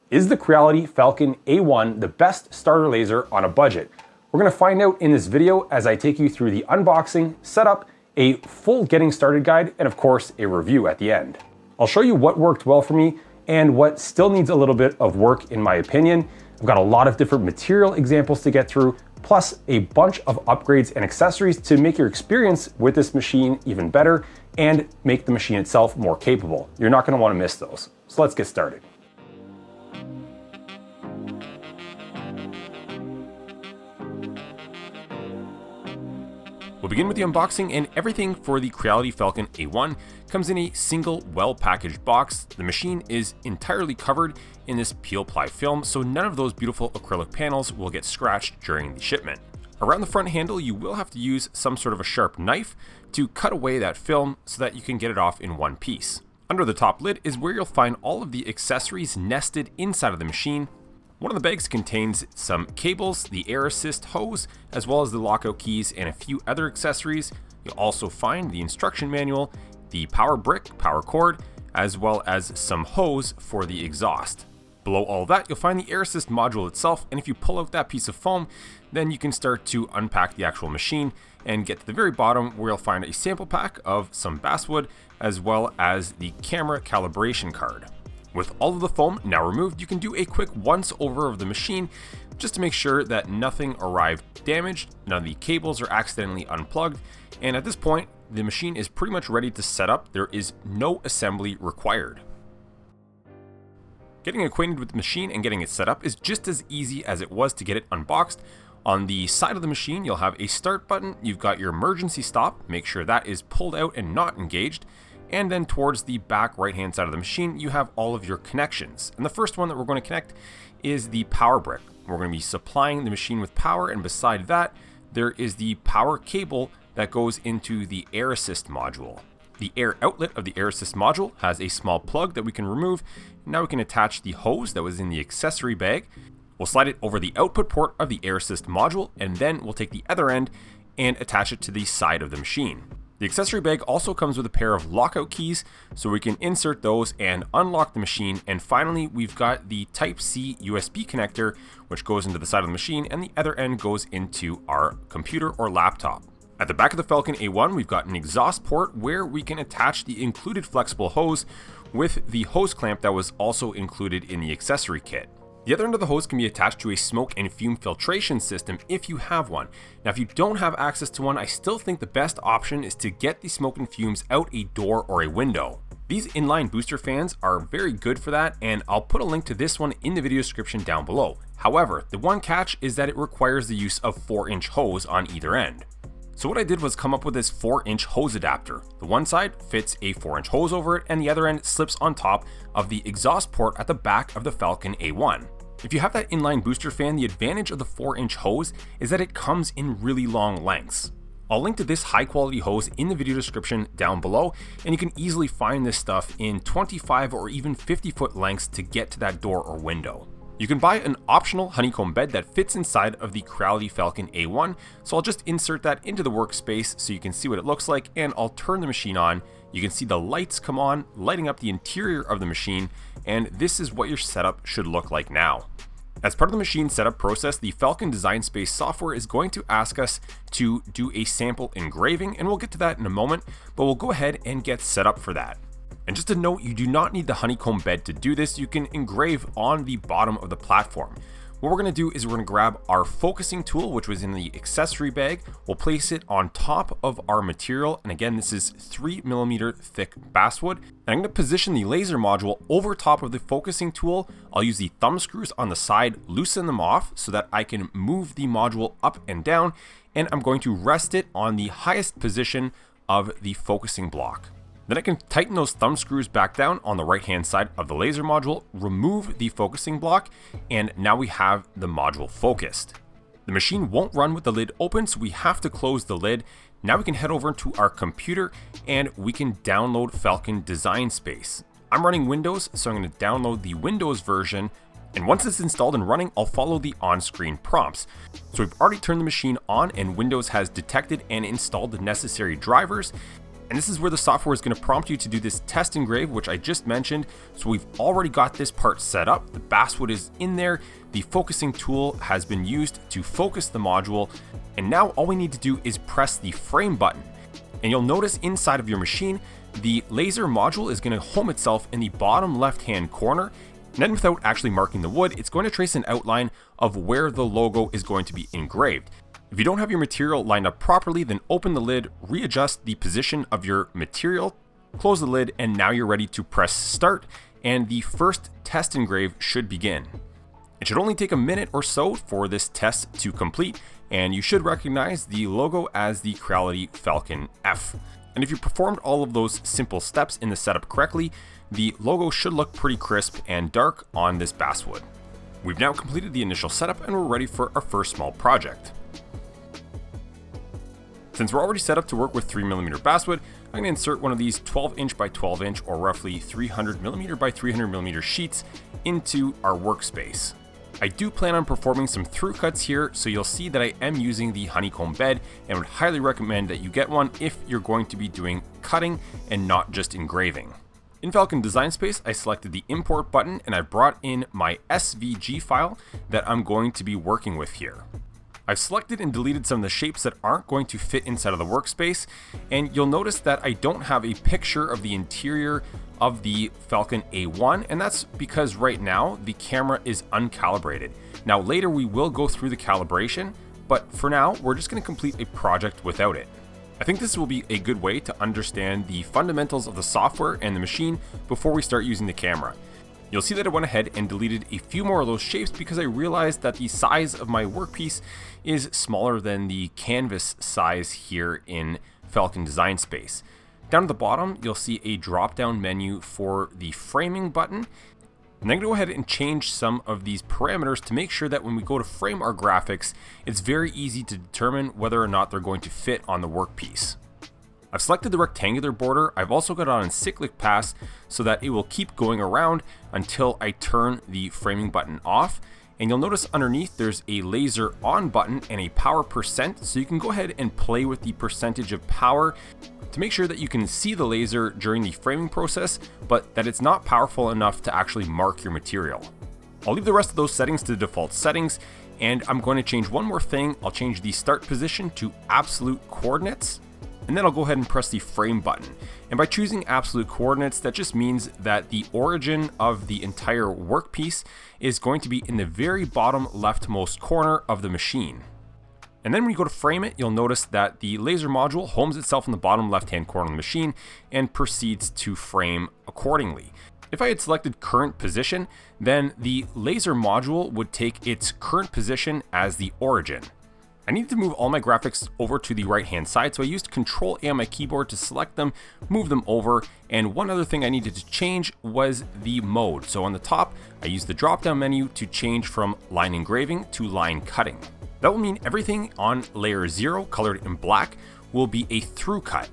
Is the Creality Falcon A1 the best starter laser on a budget? We're going to find out in this video as I take you through the unboxing, setup, a full getting started guide, and of course a review at the end. I'll show you what worked well for me and what still needs a little bit of work in my opinion. I've got a lot of different material examples to get through, plus a bunch of upgrades and accessories to make your experience with this machine even better and make the machine itself more capable. You're not going to want to miss those. So let's get started. We'll begin with the unboxing, and everything for the Creality Falcon A1 comes in a single well-packaged box. The machine is entirely covered in this peel-ply film, so none of those beautiful acrylic panels will get scratched during the shipment. Around the front handle, you will have to use some sort of a sharp knife to cut away that film so that you can get it off in one piece. Under the top lid is where you'll find all of the accessories nested inside of the machine. One of the bags contains some cables, the air assist hose, as well as the lockout keys and a few other accessories. You'll also find the instruction manual, the power brick, power cord, as well as some hose for the exhaust. Below all that, you'll find the air assist module itself, and if you pull out that piece of foam, then you can start to unpack the actual machine and get to the very bottom where you'll find a sample pack of some Basswood, as well as the camera calibration card. With all of the foam now removed, you can do a quick once over of the machine just to make sure that nothing arrived damaged, none of the cables are accidentally unplugged, and at this point, the machine is pretty much ready to set up. There is no assembly required. Getting acquainted with the machine and getting it set up is just as easy as it was to get it unboxed. On the side of the machine, you'll have a start button, you've got your emergency stop, make sure that is pulled out and not engaged. And then towards the back right hand side of the machine, you have all of your connections. And the first one that we're going to connect is the power brick. We're going to be supplying the machine with power, and beside that, there is the power cable that goes into the air assist module. The air outlet of the air assist module has a small plug that we can remove. Now we can attach the hose that was in the accessory bag. We'll slide it over the output port of the air assist module, and then we'll take the other end and attach it to the side of the machine. The accessory bag also comes with a pair of lockout keys, so we can insert those and unlock the machine. And finally, we've got the Type-C USB connector, which goes into the side of the machine, and the other end goes into our computer or laptop. At the back of the Falcon A1, we've got an exhaust port where we can attach the included flexible hose with the hose clamp that was also included in the accessory kit. The other end of the hose can be attached to a smoke and fume filtration system if you have one. Now, if you don't have access to one, I still think the best option is to get the smoke and fumes out a door or a window. These inline booster fans are very good for that, and I'll put a link to this one in the video description down below. However, the one catch is that it requires the use of 4-inch hose on either end. So what I did was come up with this 4-inch hose adapter. The one side fits a 4-inch hose over it, and the other end slips on top of the exhaust port at the back of the Falcon A1. If you have that inline booster fan, the advantage of the 4-inch hose is that it comes in really long lengths. I'll link to this high quality hose in the video description down below, and you can easily find this stuff in 25 or even 50-foot lengths to get to that door or window. You can buy an optional honeycomb bed that fits inside of the Creality Falcon A1, so I'll just insert that into the workspace so you can see what it looks like, and I'll turn the machine on. You can see the lights come on, lighting up the interior of the machine, and this is what your setup should look like now. As part of the machine setup process, the Falcon Design Space software is going to ask us to do a sample engraving, and we'll get to that in a moment, but we'll go ahead and get set up for that. And just a note, you do not need the honeycomb bed to do this. You can engrave on the bottom of the platform. What we're going to do is we're going to grab our focusing tool, which was in the accessory bag. We'll place it on top of our material. And again, this is 3mm thick basswood. And I'm going to position the laser module over top of the focusing tool. I'll use the thumb screws on the side, loosen them off so that I can move the module up and down. And I'm going to rest it on the highest position of the focusing block. Then I can tighten those thumb screws back down on the right hand side of the laser module, remove the focusing block, and now we have the module focused. The machine won't run with the lid open, so we have to close the lid. Now we can head over to our computer and we can download Falcon Design Space. I'm running Windows, so I'm going to download the Windows version, and once it's installed and running, I'll follow the on-screen prompts. So we've already turned the machine on and Windows has detected and installed the necessary drivers. And this is where the software is going to prompt you to do this test engrave, which I just mentioned. So we've already got this part set up. The Basswood is in there. The focusing tool has been used to focus the module. And now all we need to do is press the frame button. And you'll notice inside of your machine, the laser module is going to home itself in the bottom left-hand corner. And then without actually marking the wood, it's going to trace an outline of where the logo is going to be engraved. If you don't have your material lined up properly, then open the lid, readjust the position of your material, close the lid, and now you're ready to press start, and the first test engrave should begin. It should only take a minute or so for this test to complete, and you should recognize the logo as the Creality Falcon F. And if you performed all of those simple steps in the setup correctly, the logo should look pretty crisp and dark on this Basswood. We've now completed the initial setup and we're ready for our first small project. Since we're already set up to work with 3mm Basswood, I'm going to insert one of these 12" by 12" or roughly 300mm by 300mm sheets into our workspace. I do plan on performing some through cuts here, so you'll see that I am using the honeycomb bed and would highly recommend that you get one if you're going to be doing cutting and not just engraving. In Falcon Design Space, I selected the import button and I brought in my SVG file that I'm going to be working with here. I've selected and deleted some of the shapes that aren't going to fit inside of the workspace, and you'll notice that I don't have a picture of the interior of the Falcon A1, and that's because right now the camera is uncalibrated. Now later we will go through the calibration, but for now we're just going to complete a project without it. I think this will be a good way to understand the fundamentals of the software and the machine before we start using the camera. You'll see that I went ahead and deleted a few more of those shapes because I realized that the size of my workpiece is smaller than the canvas size here in Falcon Design Space. Down at the bottom, you'll see a drop-down menu for the framing button. And I'm going to go ahead and change some of these parameters to make sure that when we go to frame our graphics, it's very easy to determine whether or not they're going to fit on the workpiece. I've selected the rectangular border. I've also got it on a cyclic pass so that it will keep going around until I turn the framing button off. And you'll notice underneath there's a laser on button and a power percent, so you can go ahead and play with the percentage of power to make sure that you can see the laser during the framing process, but that it's not powerful enough to actually mark your material. I'll leave the rest of those settings to the default settings, and I'm going to change one more thing. I'll change the start position to absolute coordinates, and then I'll go ahead and press the frame button. And by choosing absolute coordinates, that just means that the origin of the entire workpiece is going to be in the very bottom leftmost corner of the machine. And then when you go to frame it, you'll notice that the laser module homes itself in the bottom left-hand corner of the machine and proceeds to frame accordingly. If I had selected current position, then the laser module would take its current position as the origin. I needed to move all my graphics over to the right-hand side, so I used Control A on my keyboard to select them, move them over, and one other thing I needed to change was the mode. So on the top, I used the drop-down menu to change from line engraving to line cutting. That will mean everything on layer 0, colored in black, will be a through cut.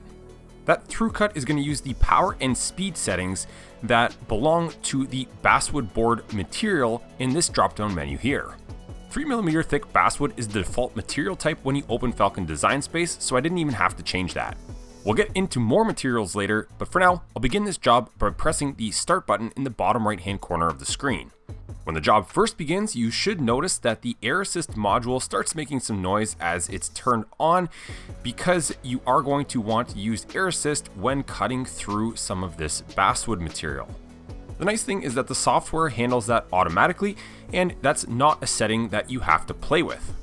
That through cut is going to use the power and speed settings that belong to the Basswood board material in this drop-down menu here. 3mm thick Basswood is the default material type when you open Falcon Design Space, so I didn't even have to change that. We'll get into more materials later, but for now, I'll begin this job by pressing the start button in the bottom right-hand corner of the screen. When the job first begins, you should notice that the air assist module starts making some noise as it's turned on, because you are going to want to use air assist when cutting through some of this Basswood material. The nice thing is that the software handles that automatically, and that's not a setting that you have to play with.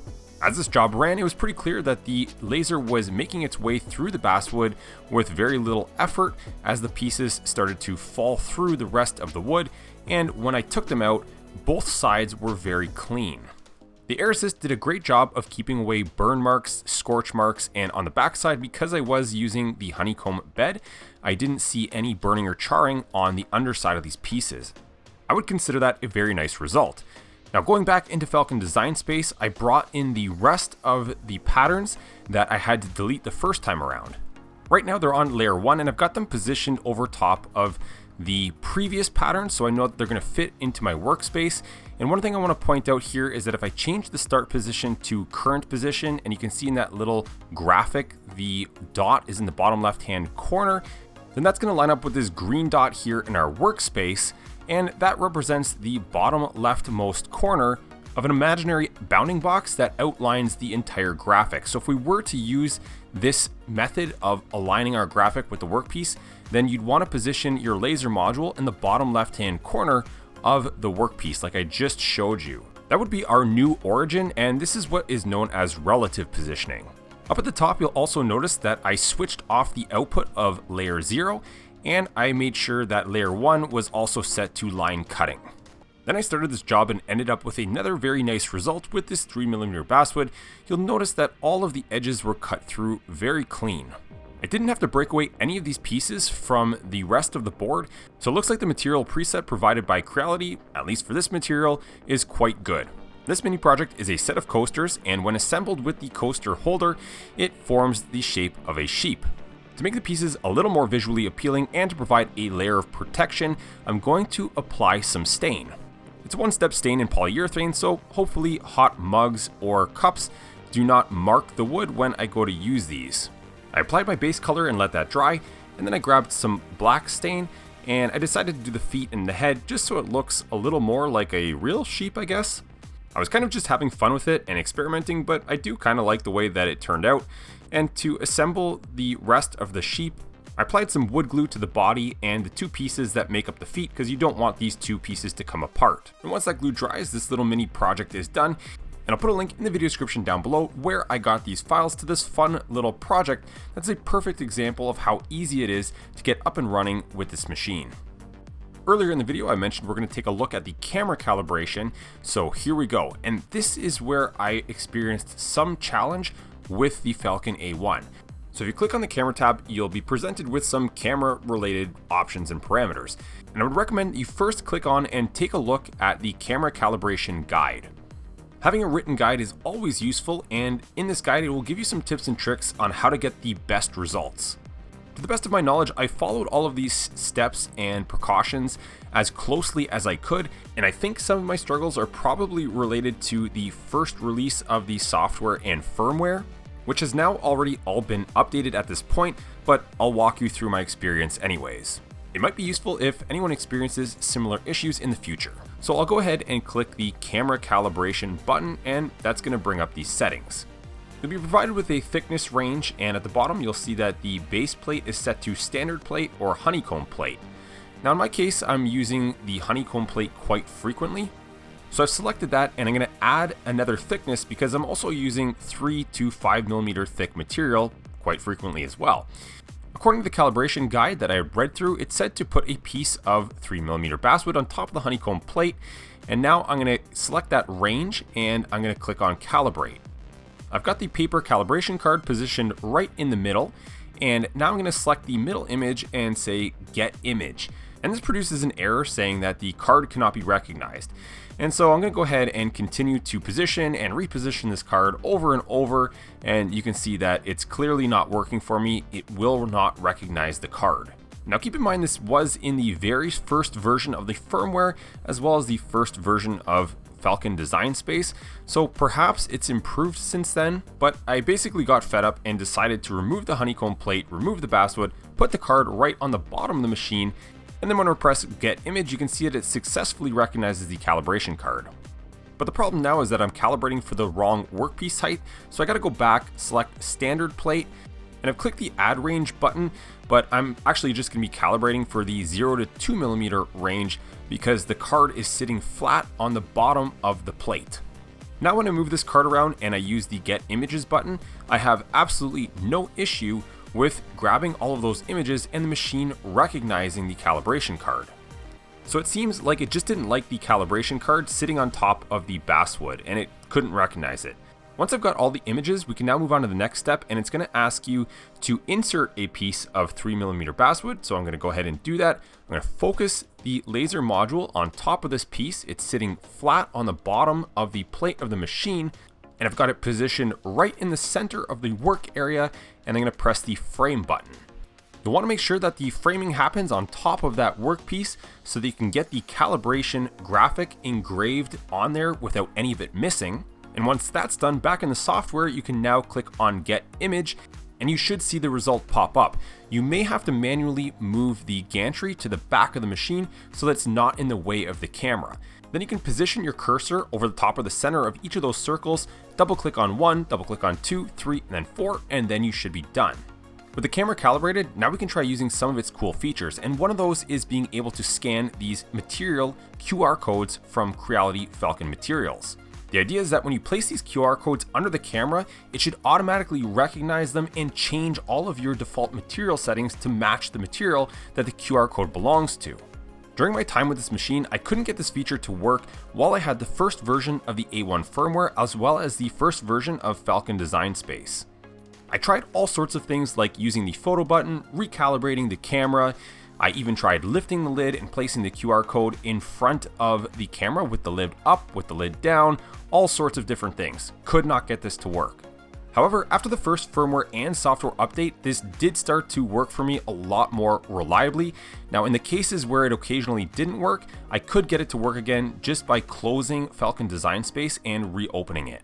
As this job ran, it was pretty clear that the laser was making its way through the Basswood with very little effort as the pieces started to fall through the rest of the wood, and when I took them out, both sides were very clean. The air assist did a great job of keeping away burn marks, scorch marks, and on the backside, because I was using the honeycomb bed, I didn't see any burning or charring on the underside of these pieces. I would consider that a very nice result. Now going back into Falcon Design Space, I brought in the rest of the patterns that I had to delete the first time around. Right now they're on layer 1 and I've got them positioned over top of the previous patterns so I know that they're going to fit into my workspace. And one thing I want to point out here is that if I change the start position to current position, and you can see in that little graphic, the dot is in the bottom left-hand corner, then that's going to line up with this green dot here in our workspace, and that represents the bottom leftmost corner of an imaginary bounding box that outlines the entire graphic. So if we were to use this method of aligning our graphic with the workpiece, then you'd want to position your laser module in the bottom left-hand corner of the workpiece like I just showed you. That would be our new origin, and this is what is known as relative positioning. Up at the top, you'll also notice that I switched off the output of layer 0, and I made sure that layer 1 was also set to line cutting. Then I started this job and ended up with another very nice result with this 3mm basswood. You'll notice that all of the edges were cut through very clean. I didn't have to break away any of these pieces from the rest of the board, so it looks like the material preset provided by Creality, at least for this material, is quite good. This mini project is a set of coasters, and when assembled with the coaster holder, it forms the shape of a sheep. To make the pieces a little more visually appealing and to provide a layer of protection, I'm going to apply some stain. It's a one-step stain in polyurethane, so hopefully hot mugs or cups do not mark the wood when I go to use these. I applied my base color and let that dry, and then I grabbed some black stain, and I decided to do the feet and the head just so it looks a little more like a real sheep, I guess. I was kind of just having fun with it and experimenting, but I do kind of like the way that it turned out. And to assemble the rest of the sheep, I applied some wood glue to the body and the two pieces that make up the feet, because you don't want these two pieces to come apart. And once that glue dries, this little mini project is done. And I'll put a link in the video description down below where I got these files to this fun little project that's a perfect example of how easy it is to get up and running with this machine. Earlier in the video, I mentioned we're going to take a look at the camera calibration, so here we go. And this is where I experienced some challenge with the Falcon A1. So if you click on the camera tab, you'll be presented with some camera related options and parameters. And I would recommend you first click on and take a look at the camera calibration guide. Having a written guide is always useful, and in this guide it will give you some tips and tricks on how to get the best results. To the best of my knowledge, I followed all of these steps and precautions as closely as I could, and I think some of my struggles are probably related to the first release of the software and firmware, which has now already all been updated at this point, but I'll walk you through my experience anyways. It might be useful if anyone experiences similar issues in the future. So I'll go ahead and click the camera calibration button, and that's going to bring up these settings. You'll be provided with a thickness range, and at the bottom you'll see that the base plate is set to standard plate or honeycomb plate. Now in my case, I'm using the honeycomb plate quite frequently. So I've selected that, and I'm going to add another thickness because I'm also using 3 to 5mm thick material quite frequently as well. According to the calibration guide that I read through, it said to put a piece of 3mm basswood on top of the honeycomb plate, and now I'm going to select that range and I'm going to click on calibrate. I've got the paper calibration card positioned right in the middle, and now I'm going to select the middle image and say get image. And this produces an error saying that the card cannot be recognized. And so I'm going to go ahead and continue to position and reposition this card over and over, and you can see that it's clearly not working for me. It will not recognize the card. Now keep in mind this was in the very first version of the firmware, as well as the first version of Falcon Design Space, so perhaps it's improved since then, but I basically got fed up and decided to remove the honeycomb plate, remove the basswood, put the card right on the bottom of the machine, and then when I press get image, you can see that it successfully recognizes the calibration card. But the problem now is that I'm calibrating for the wrong workpiece height, so I gotta go back, select standard plate, and I've clicked the add range button, but I'm actually just gonna be calibrating for the 0 to 2mm range because the card is sitting flat on the bottom of the plate. Now when I move this card around and I use the get images button, I have absolutely no issue with grabbing all of those images and the machine recognizing the calibration card. So it seems like it just didn't like the calibration card sitting on top of the basswood, and it couldn't recognize it. Once I've got all the images, we can now move on to the next step, and it's going to ask you to insert a piece of 3mm basswood. So I'm going to go ahead and do that. I'm going to focus the laser module on top of this piece. It's sitting flat on the bottom of the plate of the machine, and I've got it positioned right in the center of the work area, and I'm going to press the frame button. You'll want to make sure that the framing happens on top of that workpiece so that you can get the calibration graphic engraved on there without any of it missing. And once that's done, back in the software, you can now click on Get Image and you should see the result pop up. You may have to manually move the gantry to the back of the machine so that it's not in the way of the camera. Then you can position your cursor over the top of the center of each of those circles, double click on 1, double click on 2, 3, and then 4, and then you should be done. With the camera calibrated, now we can try using some of its cool features, and one of those is being able to scan these material QR codes from Creality Falcon materials. The idea is that when you place these QR codes under the camera, it should automatically recognize them and change all of your default material settings to match the material that the QR code belongs to. During my time with this machine, I couldn't get this feature to work while I had the first version of the A1 firmware as well as the first version of Falcon Design Space. I tried all sorts of things like using the photo button, recalibrating the camera. I even tried lifting the lid and placing the QR code in front of the camera with the lid up, with the lid down, all sorts of different things. Could not get this to work. However, after the first firmware and software update, this did start to work for me a lot more reliably. Now, in the cases where it occasionally didn't work, I could get it to work again just by closing Falcon Design Space and reopening it.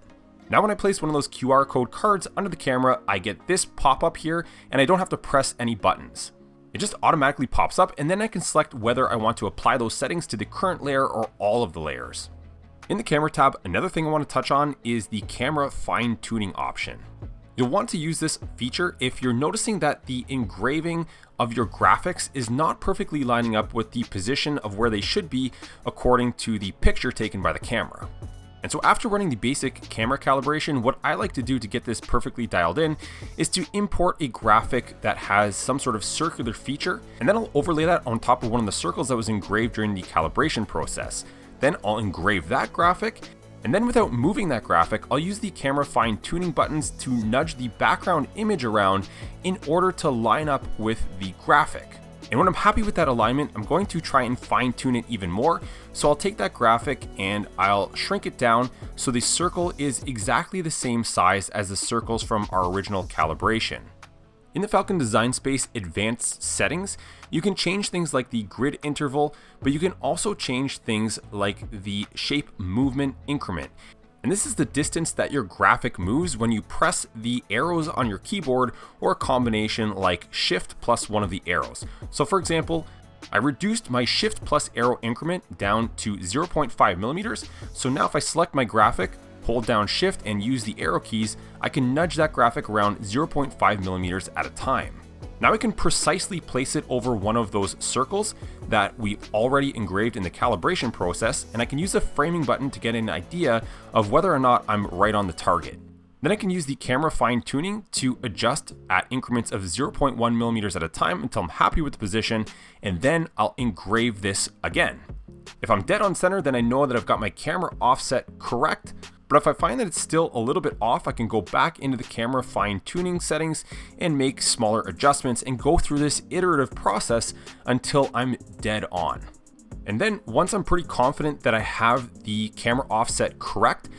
Now when I place one of those QR code cards under the camera, I get this pop-up here and I don't have to press any buttons. It just automatically pops up and then I can select whether I want to apply those settings to the current layer or all of the layers. In the camera tab, another thing I want to touch on is the camera fine-tuning option. You'll want to use this feature if you're noticing that the engraving of your graphics is not perfectly lining up with the position of where they should be according to the picture taken by the camera. And so after running the basic camera calibration, what I like to do to get this perfectly dialed in is to import a graphic that has some sort of circular feature, and then I'll overlay that on top of one of the circles that was engraved during the calibration process. Then I'll engrave that graphic, and then without moving that graphic, I'll use the camera fine-tuning buttons to nudge the background image around in order to line up with the graphic. And when I'm happy with that alignment, I'm going to try and fine tune it even more. So I'll take that graphic and I'll shrink it down so the circle is exactly the same size as the circles from our original calibration. In the Falcon Design Space advanced settings, you can change things like the grid interval, but you can also change things like the shape movement increment. And this is the distance that your graphic moves when you press the arrows on your keyboard or a combination like Shift plus one of the arrows. So for example, I reduced my Shift plus arrow increment down to 0.5 millimeters. So now if I select my graphic, hold down Shift and use the arrow keys, I can nudge that graphic around 0.5 millimeters at a time. Now I can precisely place it over one of those circles that we already engraved in the calibration process, and I can use the framing button to get an idea of whether or not I'm right on the target. Then I can use the camera fine tuning to adjust at increments of 0.1 millimeters at a time until I'm happy with the position, and then I'll engrave this again. If I'm dead on center, then I know that I've got my camera offset correct. But if I find that it's still a little bit off, I can go back into the camera fine-tuning settings and make smaller adjustments and go through this iterative process until I'm dead on. And then once I'm pretty confident that I have the camera offset correct,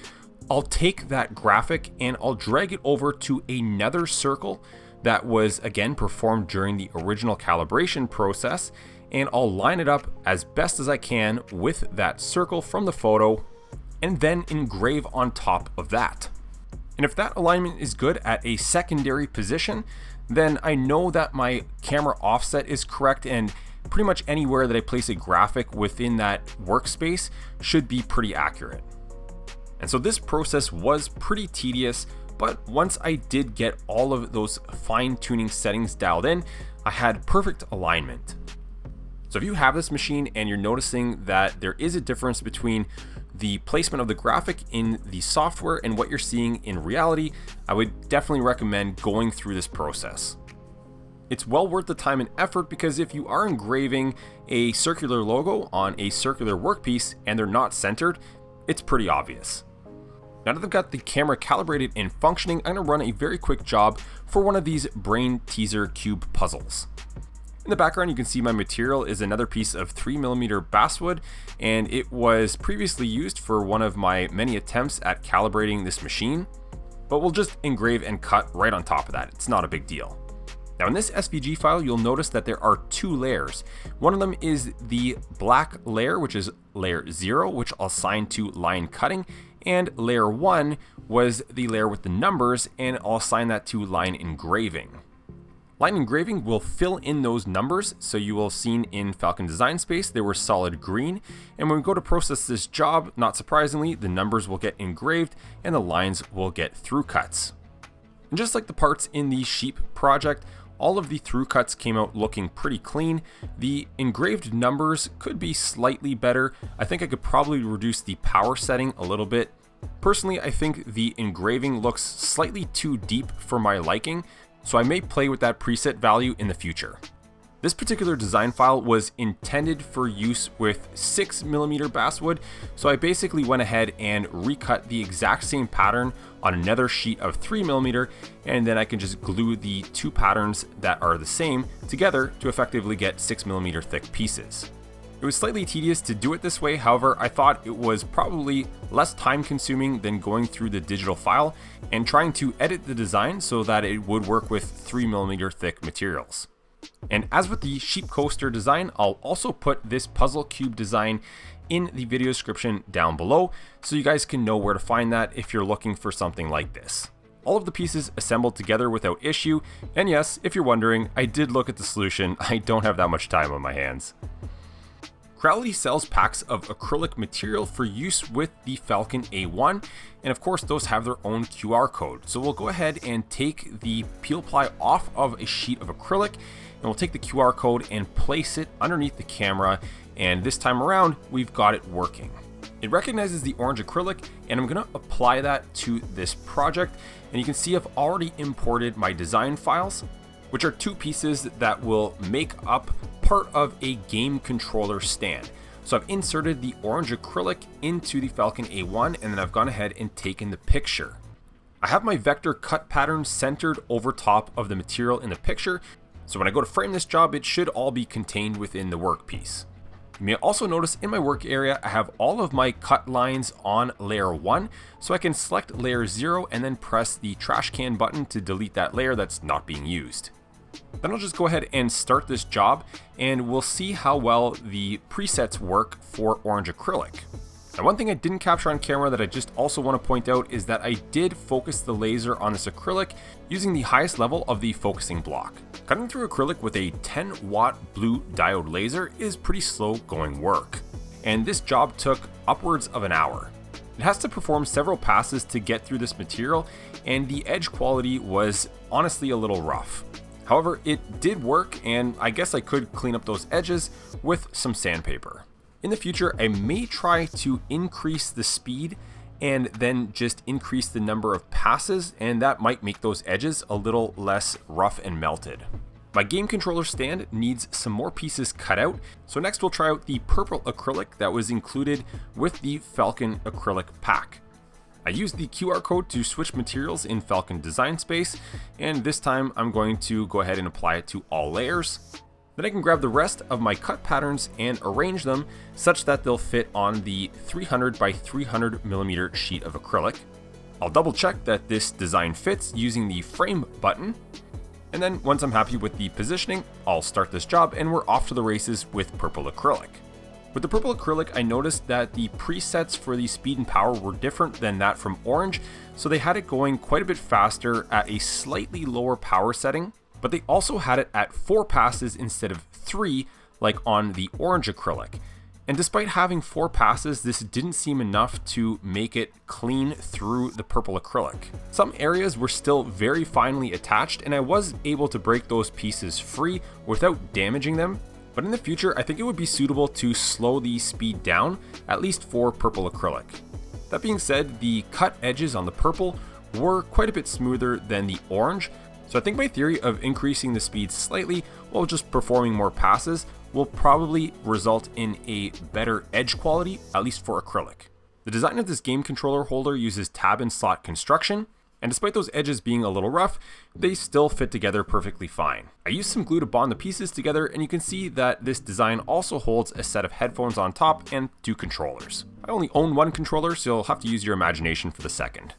I'll take that graphic and I'll drag it over to another circle that was again performed during the original calibration process, and I'll line it up as best as I can with that circle from the photo and then engrave on top of that. And if that alignment is good at a secondary position, then I know that my camera offset is correct, and pretty much anywhere that I place a graphic within that workspace should be pretty accurate. And so this process was pretty tedious, but once I did get all of those fine-tuning settings dialed in, I had perfect alignment. So if you have this machine and you're noticing that there is a difference between the placement of the graphic in the software and what you're seeing in reality, I would definitely recommend going through this process. It's well worth the time and effort, because if you are engraving a circular logo on a circular workpiece and they're not centered, it's pretty obvious. Now that I've got the camera calibrated and functioning, I'm going to run a very quick job for one of these brain teaser cube puzzles. In the background, you can see my material is another piece of 3mm basswood, and it was previously used for one of my many attempts at calibrating this machine, but we'll just engrave and cut right on top of that. It's not a big deal. Now in this SVG file, you'll notice that there are two layers. One of them is the black layer, which is layer 0, which I'll assign to line cutting, and layer 1 was the layer with the numbers, and I'll assign that to line engraving. Line engraving will fill in those numbers, so you will have seen in Falcon Design Space they were solid green, and when we go to process this job, not surprisingly, the numbers will get engraved and the lines will get through cuts. And just like the parts in the sheep project, all of the through cuts came out looking pretty clean. The engraved numbers could be slightly better. I think I could probably reduce the power setting a little bit. Personally, I think the engraving looks slightly too deep for my liking, so I may play with that preset value in the future. This particular design file was intended for use with 6mm basswood, so I basically went ahead and recut the exact same pattern on another sheet of 3mm, and then I can just glue the two patterns that are the same together to effectively get 6mm thick pieces. It was slightly tedious to do it this way, however, I thought it was probably less time consuming than going through the digital file and trying to edit the design so that it would work with 3mm thick materials. And as with the sheep coaster design, I'll also put this puzzle cube design in the video description down below so you guys can know where to find that if you're looking for something like this. All of the pieces assembled together without issue, and yes, if you're wondering, I did look at the solution. I don't have that much time on my hands. Creality sells packs of acrylic material for use with the Falcon A1, and of course those have their own QR code. So we'll go ahead and take the peel ply off of a sheet of acrylic, and we'll take the QR code and place it underneath the camera, and this time around we've got it working. It recognizes the orange acrylic, and I'm going to apply that to this project, and you can see I've already imported my design files, which are two pieces that will make up part of a game controller stand. So I've inserted the orange acrylic into the Falcon A1, and then I've gone ahead and taken the picture. I have my vector cut pattern centered over top of the material in the picture, so when I go to frame this job, it should all be contained within the workpiece. You may also notice in my work area, I have all of my cut lines on layer 1, so I can select layer 0 and then press the trash can button to delete that layer that's not being used. Then I'll just go ahead and start this job, and we'll see how well the presets work for orange acrylic. Now, one thing I didn't capture on camera that I just also want to point out is that I did focus the laser on this acrylic using the highest level of the focusing block. Cutting through acrylic with a 10-watt blue diode laser is pretty slow going work, and this job took upwards of an hour. It has to perform several passes to get through this material, and the edge quality was honestly a little rough. However, it did work, and I guess I could clean up those edges with some sandpaper. In the future, I may try to increase the speed and then just increase the number of passes, and that might make those edges a little less rough and melted. My game controller stand needs some more pieces cut out, so next we'll try out the purple acrylic that was included with the Falcon acrylic pack. I used the QR code to switch materials in Falcon Design Space, and this time I'm going to go ahead and apply it to all layers. Then I can grab the rest of my cut patterns and arrange them such that they'll fit on the 300 by 300 millimeter sheet of acrylic. I'll double check that this design fits using the frame button, and then once I'm happy with the positioning, I'll start this job and we're off to the races with purple acrylic. With the purple acrylic, I noticed that the presets for the speed and power were different than that from orange, so they had it going quite a bit faster at a slightly lower power setting, but they also had it at 4 passes instead of 3 like on the orange acrylic. And despite having 4 passes, this didn't seem enough to make it clean through the purple acrylic. Some areas were still very finely attached, and I was able to break those pieces free without damaging them. But in the future, I think it would be suitable to slow the speed down, at least for purple acrylic. That being said, the cut edges on the purple were quite a bit smoother than the orange, so I think my theory of increasing the speed slightly while just performing more passes will probably result in a better edge quality, at least for acrylic. The design of this game controller holder uses tab and slot construction, and despite those edges being a little rough, they still fit together perfectly fine. I used some glue to bond the pieces together, and you can see that this design also holds a set of headphones on top and 2 controllers. I only own 1 controller, so you'll have to use your imagination for the second.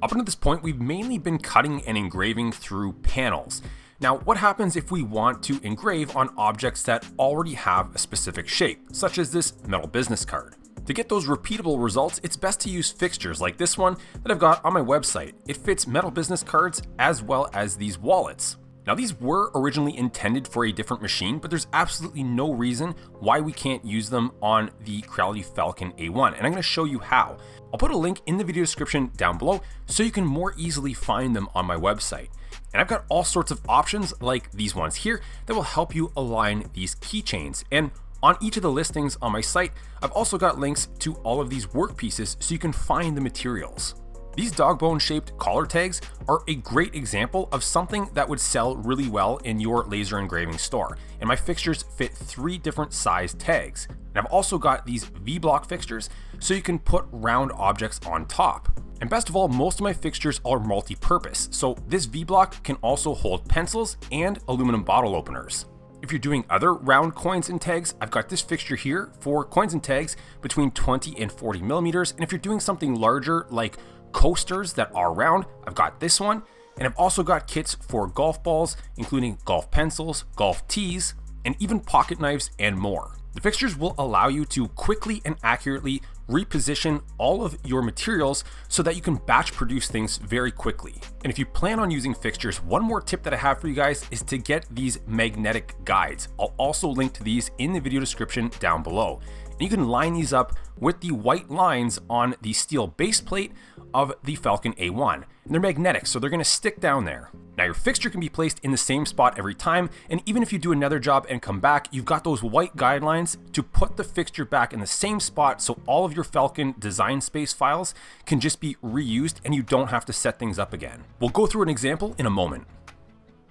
Up until this point, we've mainly been cutting and engraving through panels. Now, what happens if we want to engrave on objects that already have a specific shape, such as this metal business card? To get those repeatable results, it's best to use fixtures like this one that I've got on my website. It fits metal business cards as well as these wallets. Now, these were originally intended for a different machine, but there's absolutely no reason why we can't use them on the Creality Falcon A1, and I'm going to show you how. I'll put a link in the video description down below so you can more easily find them on my website. And I've got all sorts of options like these ones here that will help you align these keychains. And on each of the listings on my site, I've also got links to all of these workpieces so you can find the materials. These dog bone shaped collar tags are a great example of something that would sell really well in your laser engraving store. And my fixtures fit 3 different size tags. And I've also got these V-block fixtures so you can put round objects on top. And best of all, most of my fixtures are multi-purpose. So this V-block can also hold pencils and aluminum bottle openers. If you're doing other round coins and tags, I've got this fixture here for coins and tags between 20 and 40 millimeters. And if you're doing something larger like coasters that are round, I've got this one. And I've also got kits for golf balls, including golf pencils, golf tees, and even pocket knives and more. The fixtures will allow you to quickly and accurately reposition all of your materials so that you can batch produce things very quickly. And if you plan on using fixtures, one more tip that I have for you guys is to get these magnetic guides. I'll also link to these in the video description down below. And you can line these up with the white lines on the steel base plate of the Falcon A1. And they're magnetic, so they're going to stick down there. Now your fixture can be placed in the same spot every time, and even if you do another job and come back, you've got those white guidelines to put the fixture back in the same spot so all of your Falcon Design Space files can just be reused and you don't have to set things up again. We'll go through an example in a moment.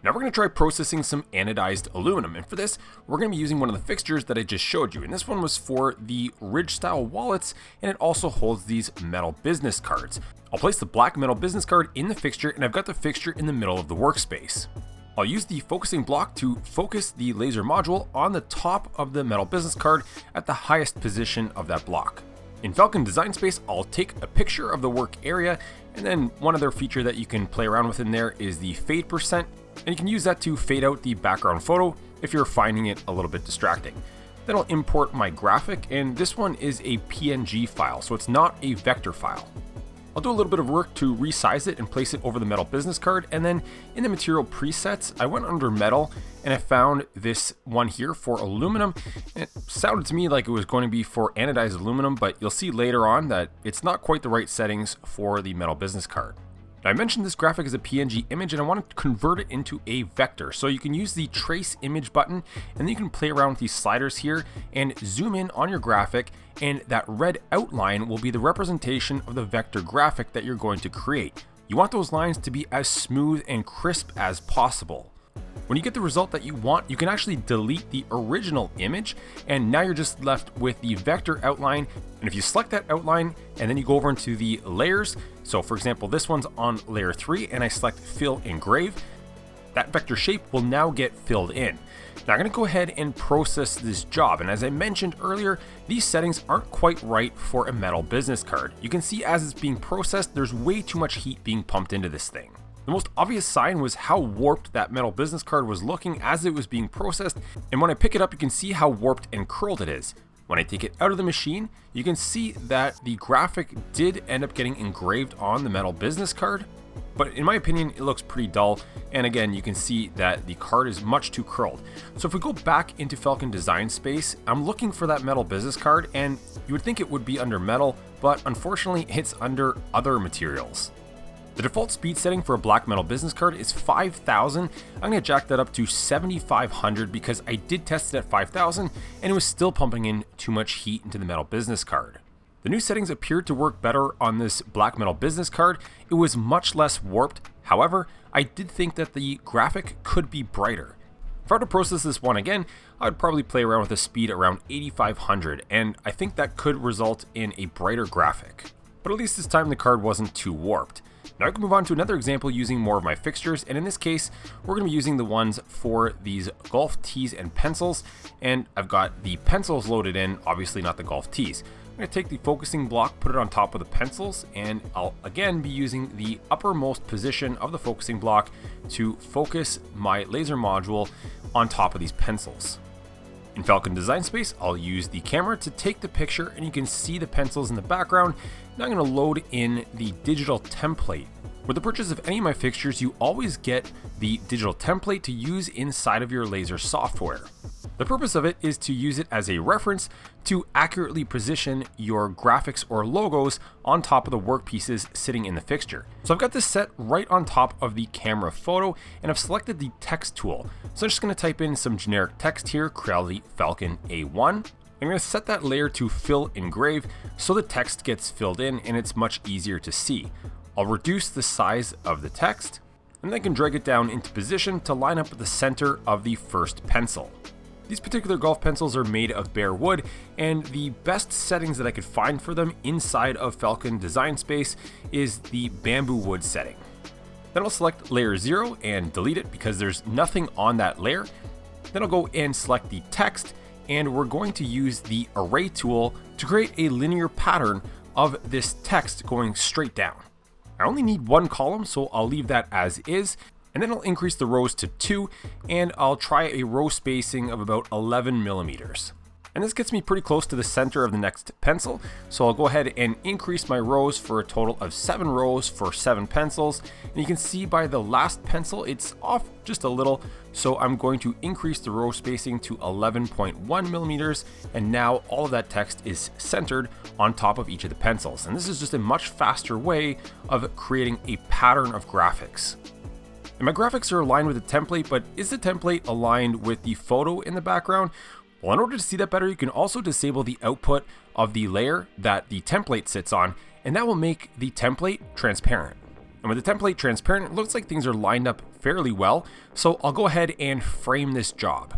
Now we're going to try processing some anodized aluminum, and for this we're going to be using one of the fixtures that I just showed you, and this one was for the ridge style wallets, and it also holds these metal business cards. I'll place the black metal business card in the fixture, and I've got the fixture in the middle of the workspace. I'll use the focusing block to focus the laser module on the top of the metal business card at the highest position of that block. In Falcon Design Space, I'll take a picture of the work area, and then one other feature that you can play around with in there is the fade percent, and you can use that to fade out the background photo if you're finding it a little bit distracting. Then I'll import my graphic, and this one is a PNG file, so it's not a vector file. I'll do a little bit of work to resize it and place it over the metal business card, and then in the material presets, I went under metal and I found this one here for aluminum. And it sounded to me like it was going to be for anodized aluminum, but you'll see later on that it's not quite the right settings for the metal business card. Now, I mentioned this graphic is a PNG image and I want to convert it into a vector. So you can use the trace image button and then you can play around with these sliders here and zoom in on your graphic, and that red outline will be the representation of the vector graphic that you're going to create. You want those lines to be as smooth and crisp as possible. When you get the result that you want, you can actually delete the original image, and now you're just left with the vector outline. And if you select that outline and then you go over into the layers, so for example, this one's on layer 3 and I select fill engrave, that vector shape will now get filled in. Now I'm going to go ahead and process this job, and as I mentioned earlier, these settings aren't quite right for a metal business card. You can see as it's being processed, there's way too much heat being pumped into this thing. The most obvious sign was how warped that metal business card was looking as it was being processed, and when I pick it up you can see how warped and curled it is. When I take it out of the machine, you can see that the graphic did end up getting engraved on the metal business card, but in my opinion it looks pretty dull, and again you can see that the card is much too curled. So if we go back into Falcon Design Space, I'm looking for that metal business card, and you would think it would be under metal, but unfortunately it's under other materials. The default speed setting for a black metal business card is 5,000. I'm going to jack that up to 7,500 because I did test it at 5,000 and it was still pumping in too much heat into the metal business card. The new settings appeared to work better on this black metal business card. It was much less warped. However, I did think that the graphic could be brighter. If I were to process this one again, I would probably play around with a speed around 8,500, and I think that could result in a brighter graphic. But at least this time the card wasn't too warped. Now I can move on to another example using more of my fixtures, and in this case we're going to be using the ones for these golf tees and pencils, and I've got the pencils loaded in, obviously not the golf tees. I'm going to take the focusing block, put it on top of the pencils, and I'll again be using the uppermost position of the focusing block to focus my laser module on top of these pencils. In Falcon Design Space, I'll use the camera to take the picture, and you can see the pencils in the background. Now I'm going to load in the digital template. With the purchase of any of my fixtures, you always get the digital template to use inside of your laser software. The purpose of it is to use it as a reference to accurately position your graphics or logos on top of the workpieces sitting in the fixture. So I've got this set right on top of the camera photo, and I've selected the text tool. So I'm just going to type in some generic text here, Creality Falcon A1. I'm going to set that layer to fill engrave so the text gets filled in and it's much easier to see. I'll reduce the size of the text, and then I can drag it down into position to line up at the center of the first pencil. These particular golf pencils are made of bare wood, and the best settings that I could find for them inside of Falcon Design Space is the bamboo wood setting. Then I'll select layer 0 and delete it because there's nothing on that layer. Then I'll go and select the text, and we're going to use the array tool to create a linear pattern of this text going straight down. I only need one column, so I'll leave that as is. And then I'll increase the rows to 2, and I'll try a row spacing of about 11 millimeters. And this gets me pretty close to the center of the next pencil, so I'll go ahead and increase my rows for a total of 7 rows for 7 pencils. And you can see by the last pencil, it's off just a little, so I'm going to increase the row spacing to 11.1 millimeters, and now all of that text is centered on top of each of the pencils. And this is just a much faster way of creating a pattern of graphics. And my graphics are aligned with the template, but is the template aligned with the photo in the background? Well, in order to see that better, you can also disable the output of the layer that the template sits on, and that will make the template transparent. And with the template transparent, it looks like things are lined up fairly well, so I'll go ahead and frame this job.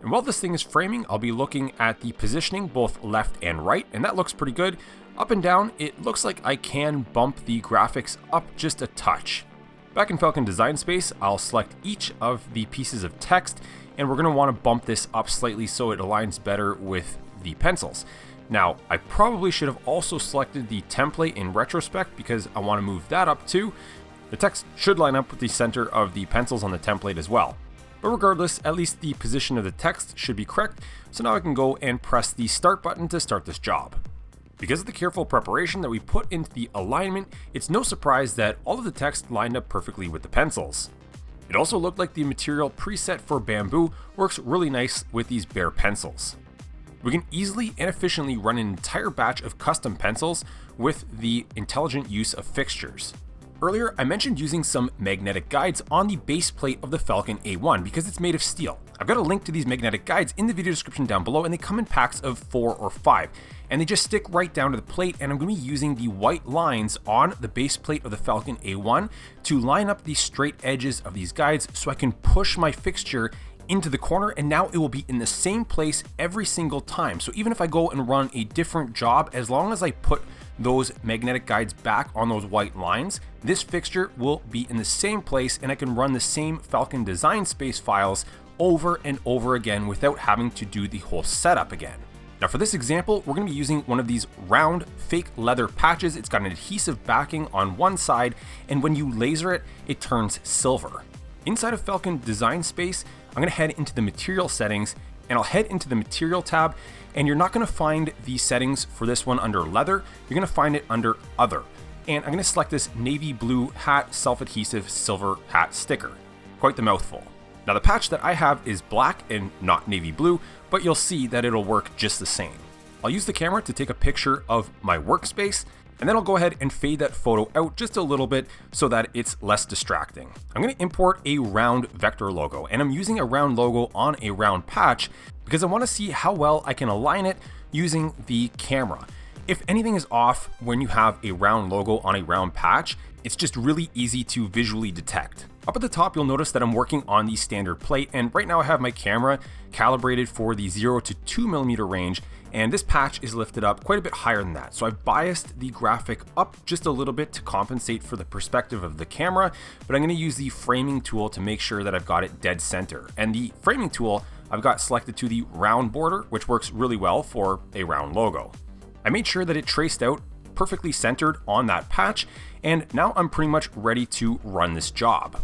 And while this thing is framing, I'll be looking at the positioning both left and right, and that looks pretty good. Up and down, it looks like I can bump the graphics up just a touch. Back in Falcon Design Space, I'll select each of the pieces of text, and we're going to want to bump this up slightly so it aligns better with the pencils. Now, I probably should have also selected the template in retrospect because I want to move that up too. The text should line up with the center of the pencils on the template as well. But regardless, at least the position of the text should be correct, so now I can go and press the start button to start this job. Because of the careful preparation that we put into the alignment, it's no surprise that all of the text lined up perfectly with the pencils. It also looked like the material preset for bamboo works really nice with these bare pencils. We can easily and efficiently run an entire batch of custom pencils with the intelligent use of fixtures. Earlier, I mentioned using some magnetic guides on the base plate of the Falcon A1 because it's made of steel. I've got a link to these magnetic guides in the video description down below, and they come in packs of 4 or 5. And they just stick right down to the plate, and I'm going to be using the white lines on the base plate of the Falcon A1 to line up the straight edges of these guides so I can push my fixture into the corner, and now it will be in the same place every single time. So even if I go and run a different job, as long as I put those magnetic guides back on those white lines, this fixture will be in the same place, and I can run the same Falcon Design Space files over and over again without having to do the whole setup again. Now for this example, we're going to be using one of these round fake leather patches. It's got an adhesive backing on one side, and when you laser it, it turns silver. Inside of Falcon Design Space, I'm going to head into the material settings, and I'll head into the material tab, and you're not going to find the settings for this one under leather. You're going to find it under other. And I'm going to select this navy blue hat self-adhesive silver hat sticker. Quite the mouthful. Now the patch that I have is black and not navy blue, but you'll see that it'll work just the same. I'll use the camera to take a picture of my workspace, and then I'll go ahead and fade that photo out just a little bit so that it's less distracting. I'm going to import a round vector logo, and I'm using a round logo on a round patch because I want to see how well I can align it using the camera. If anything is off when you have a round logo on a round patch, it's just really easy to visually detect. Up at the top, you'll notice that I'm working on the standard plate, and right now I have my camera calibrated for the 0 to 2 millimeter range, and this patch is lifted up quite a bit higher than that. So I've biased the graphic up just a little bit to compensate for the perspective of the camera, but I'm going to use the framing tool to make sure that I've got it dead center. And the framing tool I've got selected to the round border, which works really well for a round logo. I made sure that it traced out perfectly centered on that patch, and now I'm pretty much ready to run this job.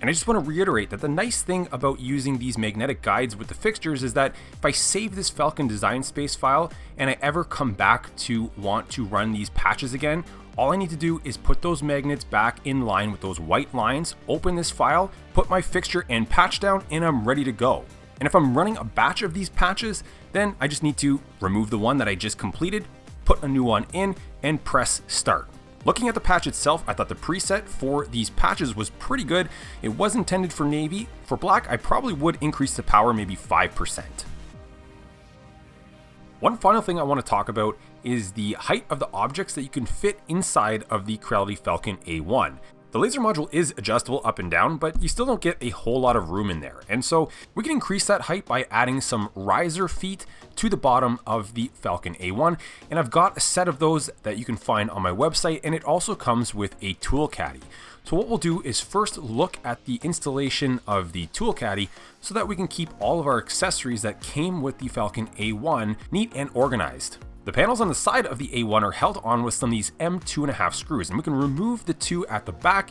And I just want to reiterate that the nice thing about using these magnetic guides with the fixtures is that if I save this Falcon Design Space file and I ever come back to want to run these patches again, all I need to do is put those magnets back in line with those white lines, open this file, put my fixture and patch down, and I'm ready to go. And if I'm running a batch of these patches, then I just need to remove the one that I just completed, put a new one in, and press start. Looking at the patch itself, I thought the preset for these patches was pretty good. It was intended for navy. For black, I probably would increase the power maybe 5%. One final thing I want to talk about is the height of the objects that you can fit inside of the Creality Falcon A1. The laser module is adjustable up and down, but you still don't get a whole lot of room in there. And so we can increase that height by adding some riser feet to the bottom of the Falcon A1. And I've got a set of those that you can find on my website, and it also comes with a tool caddy. So what we'll do is first look at the installation of the tool caddy so that we can keep all of our accessories that came with the Falcon A1 neat and organized. The panels on the side of the A1 are held on with some of these M2.5 screws, and we can remove the two at the back,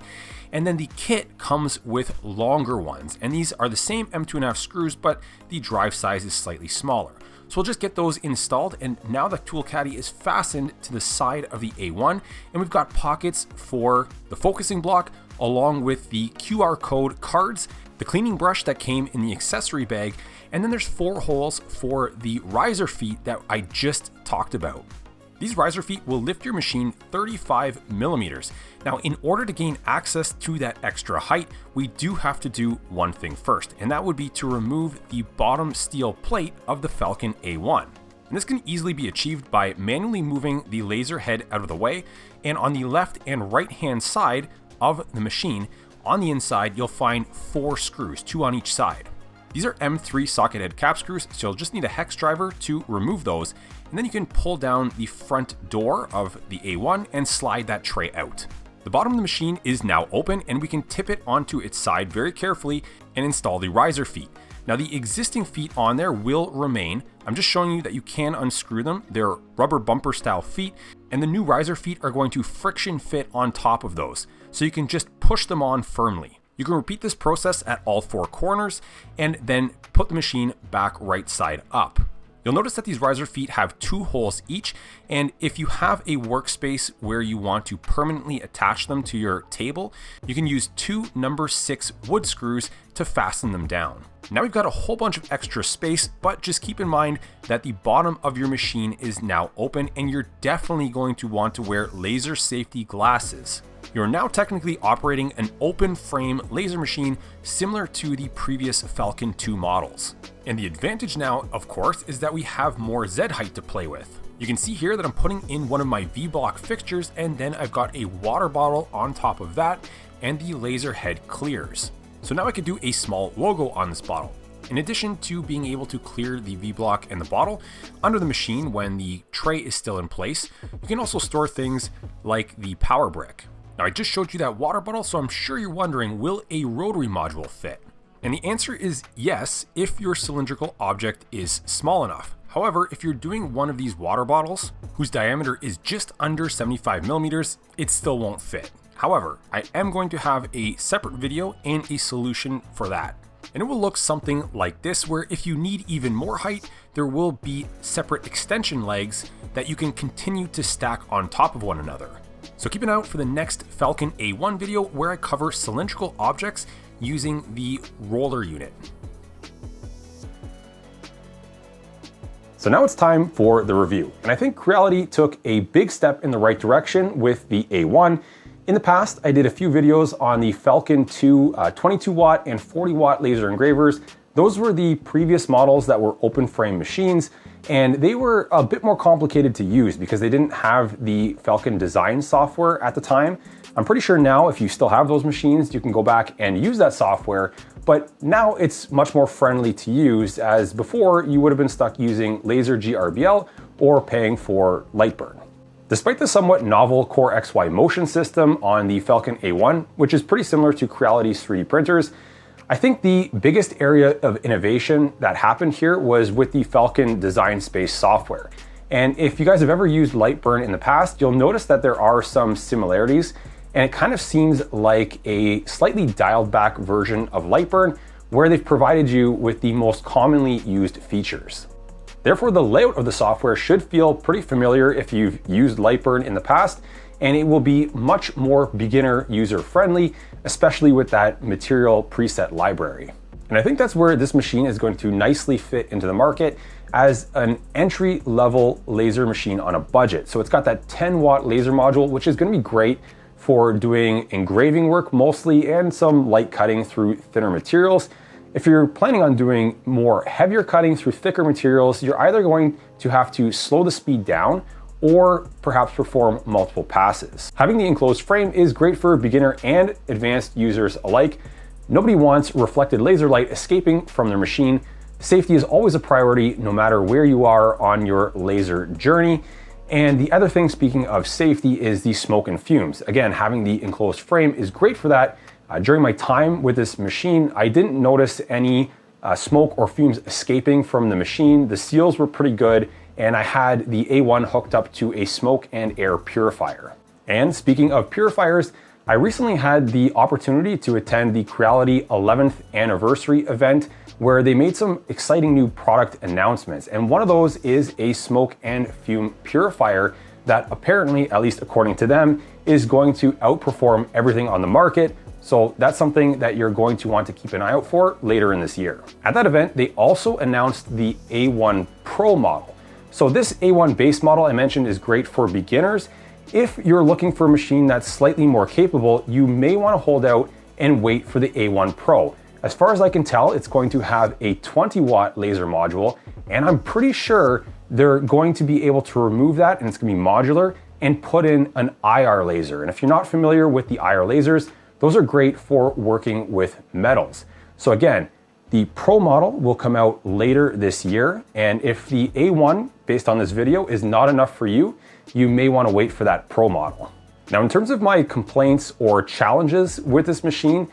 and then the kit comes with longer ones, and these are the same M2.5 screws, but the drive size is slightly smaller. So we'll just get those installed, and now the tool caddy is fastened to the side of the A1, and we've got pockets for the focusing block along with the QR code cards, the cleaning brush that came in the accessory bag, and then there's 4 holes for the riser feet that I just talked about. These riser feet will lift your machine 35 millimeters. Now, in order to gain access to that extra height, we do have to do one thing first, and that would be to remove the bottom steel plate of the Falcon A1. And this can easily be achieved by manually moving the laser head out of the way, and on the left and right hand side of the machine, on the inside, you'll find 4 screws, 2 on each side. These are M3 socket head cap screws, so you'll just need a hex driver to remove those, and then you can pull down the front door of the A1 and slide that tray out. The bottom of the machine is now open, and we can tip it onto its side very carefully and install the riser feet. Now, the existing feet on there will remain. I'm just showing you that you can unscrew them. They're rubber bumper style feet, and the new riser feet are going to friction fit on top of those, so you can just push them on firmly. You can repeat this process at all 4 corners and then put the machine back right side up. You'll notice that these riser feet have 2 holes each, and if you have a workspace where you want to permanently attach them to your table, you can use 2 number 6 wood screws to fasten them down. Now we've got a whole bunch of extra space, but just keep in mind that the bottom of your machine is now open, and you're definitely going to want to wear laser safety glasses. You're now technically operating an open frame laser machine similar to the previous Falcon 2 models. And the advantage now, of course, is that we have more Z height to play with. You can see here that I'm putting in one of my V-block fixtures, and then I've got a water bottle on top of that, and the laser head clears. So now I could do a small logo on this bottle. In addition to being able to clear the V-block and the bottle under the machine when the tray is still in place, you can also store things like the power brick. Now, I just showed you that water bottle, so I'm sure you're wondering, will a rotary module fit? And the answer is yes, if your cylindrical object is small enough. However, if you're doing one of these water bottles whose diameter is just under 75 millimeters, it still won't fit. However, I am going to have a separate video and a solution for that. And it will look something like this, where if you need even more height, there will be separate extension legs that you can continue to stack on top of one another. So keep an eye out for the next Falcon A1 video where I cover cylindrical objects using the roller unit. So now it's time for the review. And I think Creality took a big step in the right direction with the A1. In the past, I did a few videos on the Falcon 2 22 watt and 40 watt laser engravers. Those were the previous models that were open frame machines, and they were a bit more complicated to use because they didn't have the Falcon design software at the time. I'm pretty sure now if you still have those machines, you can go back and use that software, but now it's much more friendly to use, as before you would have been stuck using Laser GRBL or paying for Lightburn. Despite the somewhat novel Core XY motion system on the Falcon A1, which is pretty similar to Creality's 3D printers, I think the biggest area of innovation that happened here was with the Falcon Design Space software. And if you guys have ever used Lightburn in the past, you'll notice that there are some similarities, and it kind of seems like a slightly dialed back version of Lightburn where they've provided you with the most commonly used features. Therefore, the layout of the software should feel pretty familiar if you've used Lightburn in the past, and it will be much more beginner user friendly, especially with that material preset library. And I think that's where this machine is going to nicely fit into the market as an entry-level laser machine on a budget. So it's got that 10-watt laser module, which is going to be great for doing engraving work mostly and some light cutting through thinner materials. If you're planning on doing more heavier cutting through thicker materials, you're either going to have to slow the speed down or perhaps perform multiple passes. Having the enclosed frame is great for beginner and advanced users alike. Nobody wants reflected laser light escaping from their machine. Safety is always a priority no matter where you are on your laser journey. And the other thing, speaking of safety, is the smoke and fumes. Again, having the enclosed frame is great for that. During my time with this machine, I didn't notice any smoke or fumes escaping from the machine. The seals were pretty good, and I had the A1 hooked up to a smoke and air purifier. And speaking of purifiers, I recently had the opportunity to attend the Creality 11th anniversary event where they made some exciting new product announcements. And one of those is a smoke and fume purifier that apparently, at least according to them, is going to outperform everything on the market. So that's something that you're going to want to keep an eye out for later in this year. At that event, they also announced the A1 Pro model. So this A1 base model I mentioned is great for beginners. If you're looking for a machine that's slightly more capable, you may want to hold out and wait for the A1 Pro. As far as I can tell, it's going to have a 20-watt laser module, and I'm pretty sure they're going to be able to remove that, and it's going to be modular, and put in an IR laser. And if you're not familiar with the IR lasers, those are great for working with metals. So again, the Pro model will come out later this year, and if the A1, based on this video, is not enough for you, you may want to wait for that Pro model. Now, in terms of my complaints or challenges with this machine,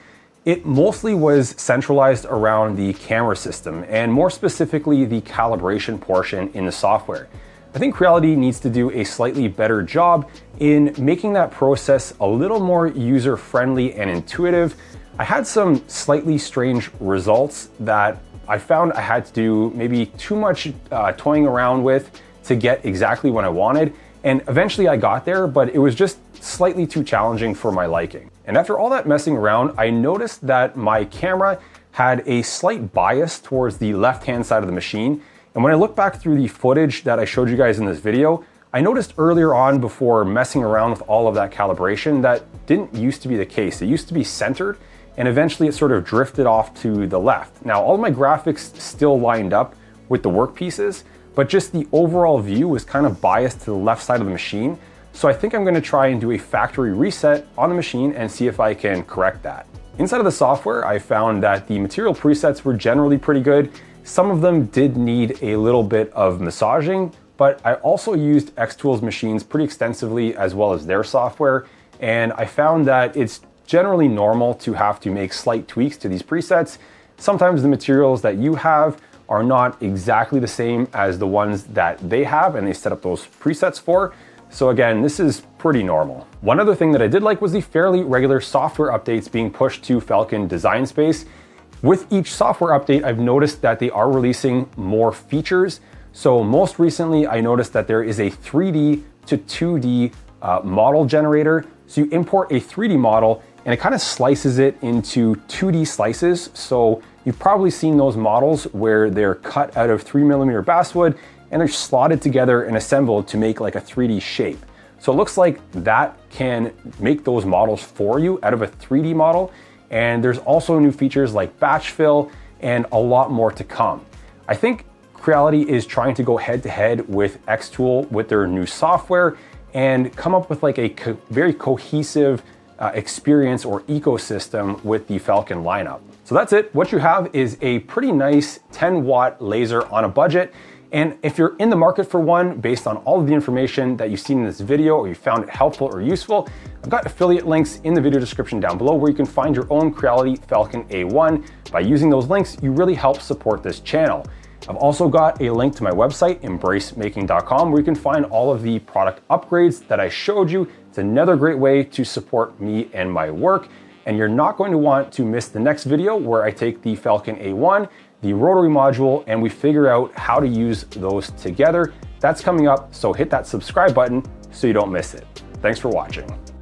it mostly was centralized around the camera system, and more specifically, the calibration portion in the software. I think Creality needs to do a slightly better job in making that process a little more user-friendly and intuitive. I had some slightly strange results that I found I had to do maybe too much toying around with to get exactly what I wanted. And eventually I got there, but it was just slightly too challenging for my liking. And after all that messing around, I noticed that my camera had a slight bias towards the left-hand side of the machine. And when I look back through the footage that I showed you guys in this video, I noticed earlier on, before messing around with all of that calibration, that didn't used to be the case. It used to be centered, and eventually it sort of drifted off to the left. Now, all of my graphics still lined up with the work pieces, but just the overall view was kind of biased to the left side of the machine. So I think I'm gonna try and do a factory reset on the machine and see if I can correct that. Inside of the software, I found that the material presets were generally pretty good. Some of them did need a little bit of massaging, but I also used xTool's machines pretty extensively as well as their software. And I found that it's generally normal to have to make slight tweaks to these presets. Sometimes the materials that you have are not exactly the same as the ones that they have and they set up those presets for. So again, this is pretty normal. One other thing that I did like was the fairly regular software updates being pushed to Falcon Design Space. With each software update, I've noticed that they are releasing more features. So most recently, I noticed that there is a 3D to 2D model generator. So you import a 3D model and it kind of slices it into 2D slices. So you've probably seen those models where they're cut out of 3mm basswood and they're slotted together and assembled to make like a 3D shape. So it looks like that can make those models for you out of a 3D model. And there's also new features like batch fill and a lot more to come. I think Creality is trying to go head to head with xTool with their new software and come up with like a very cohesive experience or ecosystem with the Falcon lineup. So that's it. What you have is a pretty nice 10-watt laser on a budget. And if you're in the market for one, based on all of the information that you've seen in this video or you found it helpful or useful, I've got affiliate links in the video description down below where you can find your own Creality Falcon A1. By using those links, you really help support this channel. I've also got a link to my website, embracemaking.com, where you can find all of the product upgrades that I showed you. It's another great way to support me and my work. And you're not going to want to miss the next video where I take the Falcon A1, the rotary module, and we figure out how to use those together. That's coming up, so hit that subscribe button so you don't miss it. Thanks for watching.